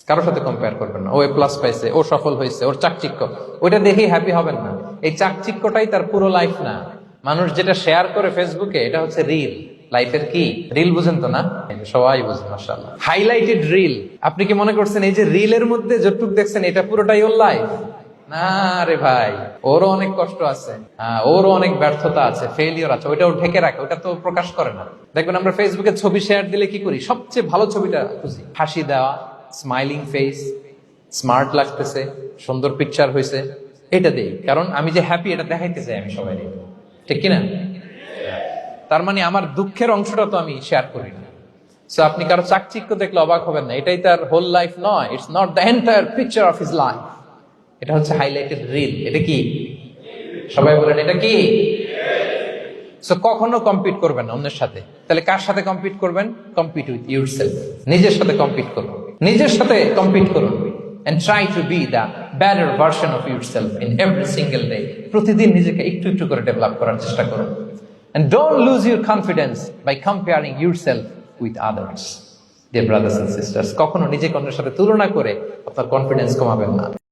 কারোর সাথে কম্পেয়ার করবেন না। ও এ প্লাস পাইছে, ও সফল হয়েছে, ওর চাকচিক্য, ওইটা দেখেই হ্যাপি হবেন না। এই চাকচিক্যটাই তার পুরো লাইফ না। মানুষ যেটা শেয়ার করে ফেসবুকে, এটা হচ্ছে রিল। লাইফের কি রিল বুঝেন তো না? সবাই বুঝেন মাশাআল্লাহ। Highlighted reel. আপনি কি মনে করছেন এই যে রিলের মধ্যে যতটুকু দেখছেন এটা পুরোটাই ওর লাইফ? না রে ভাই, ওরও অনেক কষ্ট আছে, ওরও অনেক ব্যর্থতা আছে, ফেলিওর আছে, ওইটা ও ঢেকে রাখে, ওটা তো প্রকাশ করে না। দেখবেন আমরা ফেসবুকে ছবি শেয়ার দিলে কি করি, সবচেয়ে ভালো ছবিটা খুঁজি, হাসি দেওয়া, স্মাইলিং ফেস, স্মার্ট লাগতেছে, সুন্দর পিকচার হয়েছে, এটা দেই। কারণ আমি যে হ্যাপি এটা দেখাইতে চাই আমি সবাই, ঠিক কিনা? তার মানে আমার দুঃখের অংশটা তো আমি শেয়ার করি না। সো আপনি কারো চাকচিক্য দেখলে অবাক হবেন না, এটাই তার হোল লাইফ নয়। It's not the entire picture of his life. এটা হচ্ছে হাইলাইটেড রিল। এটা কি? সবাই বলেন এটা কি? সো কখনো কম্পিট করবেন না অন্যের সাথে। তাহলে কার সাথে কম্পিট করবেন? Compete with yourself. নিজের সাথে কম্পিট করুন, নিজের সাথে কম্পিট করুন। And try to be the better version of yourself in every single day. প্রতিদিন নিজেকে একটু একটু করে ডেভেলপ করার চেষ্টা করুন। And don't lose your confidence by comparing yourself with others. Dear brothers and sisters, কখনো নিজেকে অন্যের সাথে তুলনা করে আপনার কনফিডেন্স কমাবেন না।